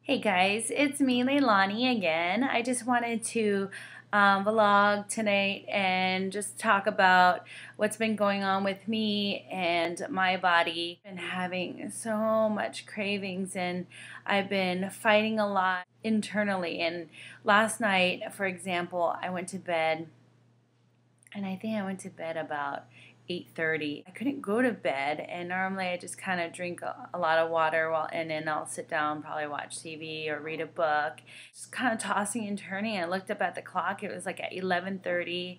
Hey guys, it's me, Leilani, again. I just wanted to vlog tonight and just talk about what's been going on with me and my body. I've been having so much cravings and I've been fighting a lot internally. And last night, for example, I went to bed and I think I went to bed about 8:30. I couldn't go to bed, and normally I just kind of drink a lot of water and then I'll sit down, probably watch TV or read a book. Just kind of tossing and turning. I looked up at the clock. It was like at 11:30,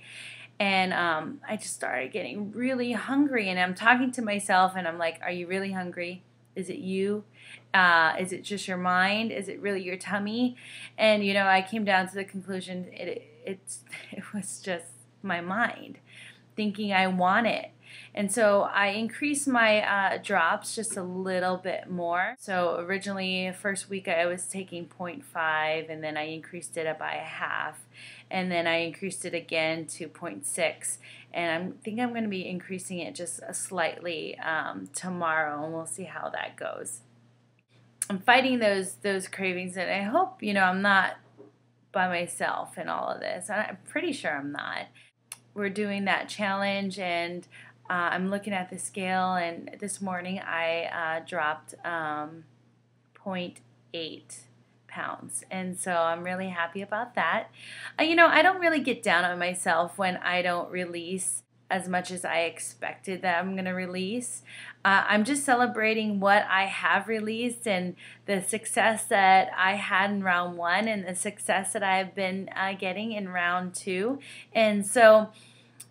and I just started getting really hungry. And I'm talking to myself, and I'm like, "Are you really hungry? Is it you? Is it just your mind? Is it really your tummy?" And I came down to the conclusion it was just my mind thinking I want it. And so I increased my drops just a little bit more. So originally, first week I was taking 0.5, and then I increased it by a half, and then I increased it again to 0.6, and I think I'm going to be increasing it just slightly tomorrow, and we'll see how that goes. I'm fighting those cravings, and I hope I'm not by myself in all of this. I'm pretty sure I'm not. We're doing that challenge, and I'm looking at the scale, and this morning I dropped 0.8 pounds, and so I'm really happy about that. I don't really get down on myself when I don't release as much as I expected that I'm going to release. I'm just celebrating what I have released and the success that I had in round 1 and the success that I've been getting in round 2. And so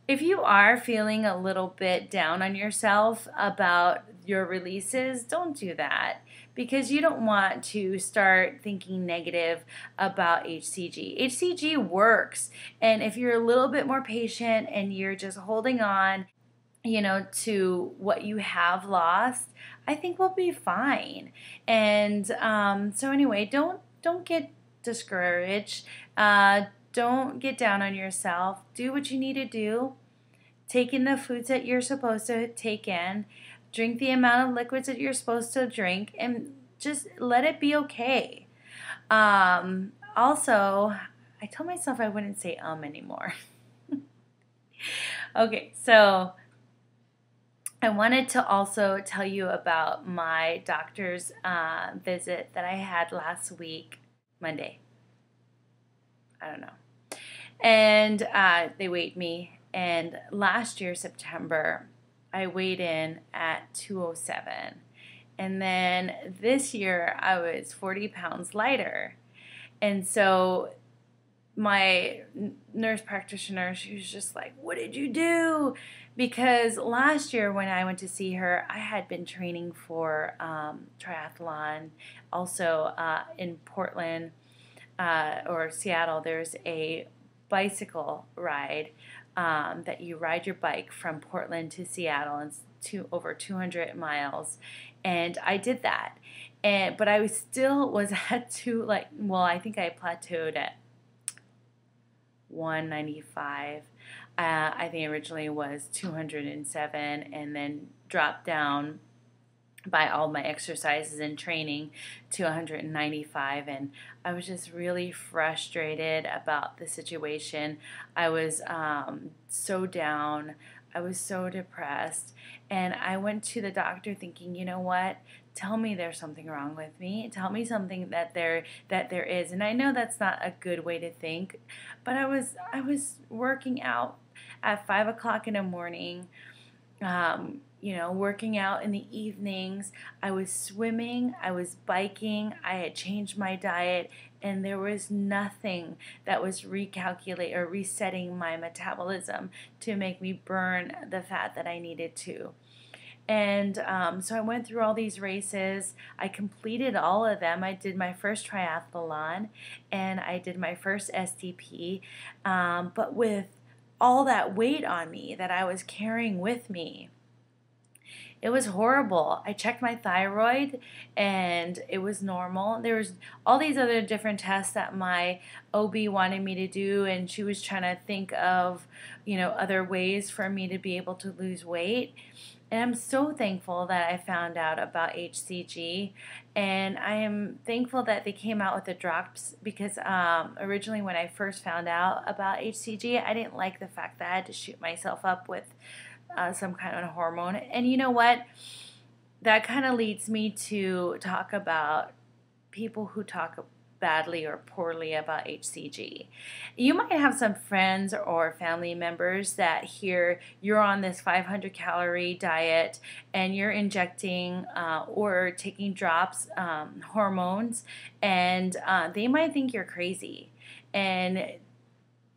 if you are feeling a little bit down on yourself about your releases, don't do that, because you don't want to start thinking negative about HCG. HCG works, and if you're a little bit more patient and you're just holding on, to what you have lost, I think we'll be fine. And so anyway, don't get discouraged. Don't get down on yourself. Do what you need to do. Take in the foods that you're supposed to take in. Drink the amount of liquids that you're supposed to drink, and just let it be okay. Also, I told myself I wouldn't say anymore. Okay, so I wanted to also tell you about my doctor's visit that I had last week, Monday. I don't know. And they weighed me, and last year, September, I weighed in at 207. And then this year, I was 40 pounds lighter. And so my nurse practitioner, she was just like, "What did you do?" Because last year when I went to see her, I had been training for triathlon. Also in Portland or Seattle, there's a bicycle ride that you ride your bike from Portland to Seattle, and it's over 200 miles, and I did that. But I still was at I think I plateaued at 195. I think originally was 207, and then dropped down by all my exercises and training to 195, and I was just really frustrated about the situation. I was so down. I was so depressed, and I went to the doctor thinking, you know what? Tell me there's something wrong with me. Tell me something that there is. And I know that's not a good way to think, but I was working out at 5 o'clock in the morning. Working out in the evenings. I was swimming, I was biking, I had changed my diet, and there was nothing that was recalculating or resetting my metabolism to make me burn the fat that I needed to. And so I went through all these races. I completed all of them. I did my first triathlon, and I did my first STP, but with all that weight on me that I was carrying with me, it was horrible. I checked my thyroid, and it was normal. There was all these other different tests that my OB wanted me to do, and she was trying to think of, other ways for me to be able to lose weight. And I'm so thankful that I found out about HCG, and I am thankful that they came out with the drops because originally when I first found out about HCG, I didn't like the fact that I had to shoot myself up with some kind of hormone. And you know what? That kind of leads me to talk about people who talk badly or poorly about HCG. You might have some friends or family members that hear you're on this 500 calorie diet and you're injecting or taking drops, hormones, and they might think you're crazy. And,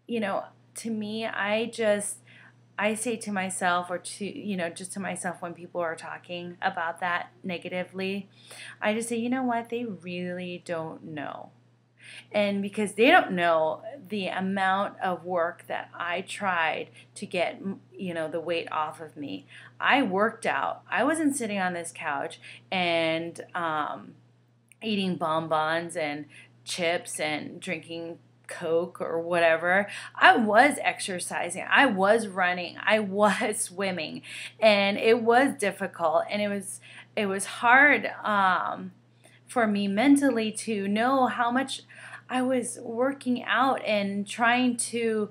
you know, to me, I say to myself, or just to myself when people are talking about that negatively, I just say, you know what, they really don't know. And because they don't know the amount of work that I tried to get, the weight off of me. I worked out. I wasn't sitting on this couch and eating bonbons and chips and drinking Coke or whatever. I was exercising, I was running, I was swimming, and it was difficult, and it was hard for me mentally to know how much I was working out and trying to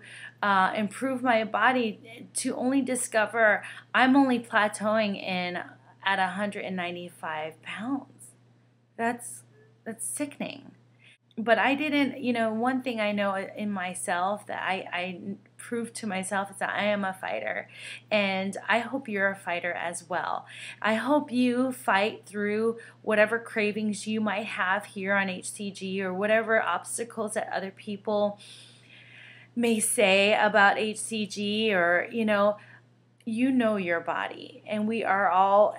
improve my body, to only discover I'm only plateauing at 195 pounds. That's sickening. But I didn't, one thing I know in myself that I proved to myself is that I am a fighter. And I hope you're a fighter as well. I hope you fight through whatever cravings you might have here on HCG or whatever obstacles that other people may say about HCG, or, your body. And we're all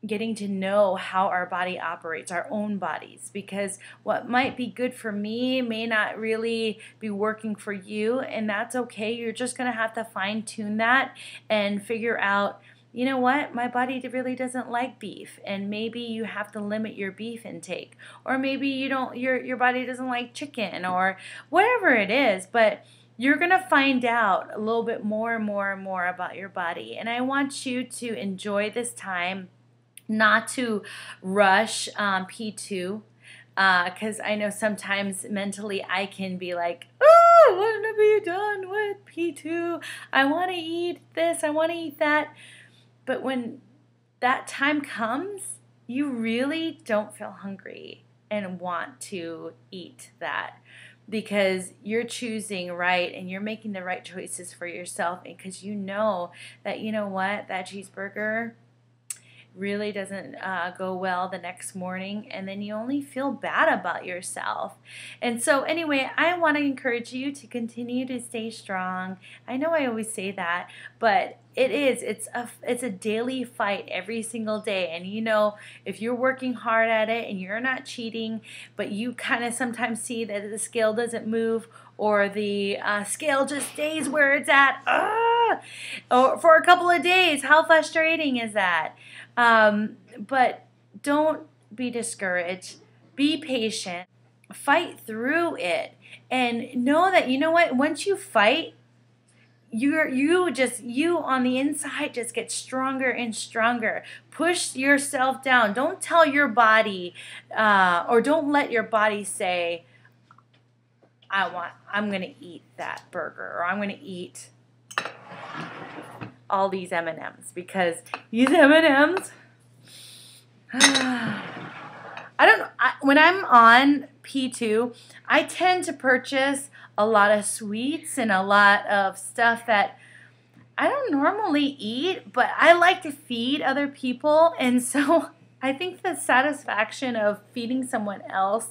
getting to know how our body operates, our own bodies, because what might be good for me may not really be working for you, and that's okay. You're just going to have to fine-tune that and figure out, you know what, my body really doesn't like beef, and maybe you have to limit your beef intake, or maybe your body doesn't like chicken, or whatever it is, but you're going to find out a little bit more and more and more about your body. And I want you to enjoy this time, not to rush P2, because I know sometimes mentally I can be like, oh, I want to be done with P2. I want to eat this, I want to eat that. But when that time comes, you really don't feel hungry and want to eat that, because you're choosing right and you're making the right choices for yourself, and because you know that, that cheeseburger really doesn't go well the next morning, and then you only feel bad about yourself. And so anyway, I want to encourage you to continue to stay strong. I know I always say that, but it's a daily fight every single day. And if you're working hard at it and you're not cheating, but you kind of sometimes see that the scale doesn't move, or the scale just stays where it's at, or for a couple of days, how frustrating is that? But don't be discouraged. Be patient. Fight through it, and know that, once you fight, you on the inside just get stronger and stronger. Push yourself down. Don't tell your body, or don't let your body say, I'm going to eat that burger, or I'm going to eat all these M&Ms, because these M&Ms, I don't know, when I'm on P2, I tend to purchase a lot of sweets and a lot of stuff that I don't normally eat, but I like to feed other people, and so I think the satisfaction of feeding someone else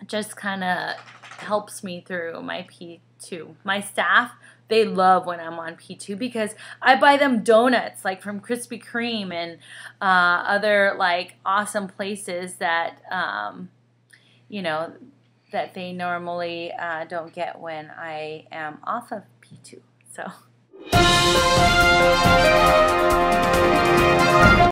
just kind of helps me through my P2. My staff, they love when I'm on P2, because I buy them donuts like from Krispy Kreme and other like awesome places that that they normally don't get when I am off of P2. So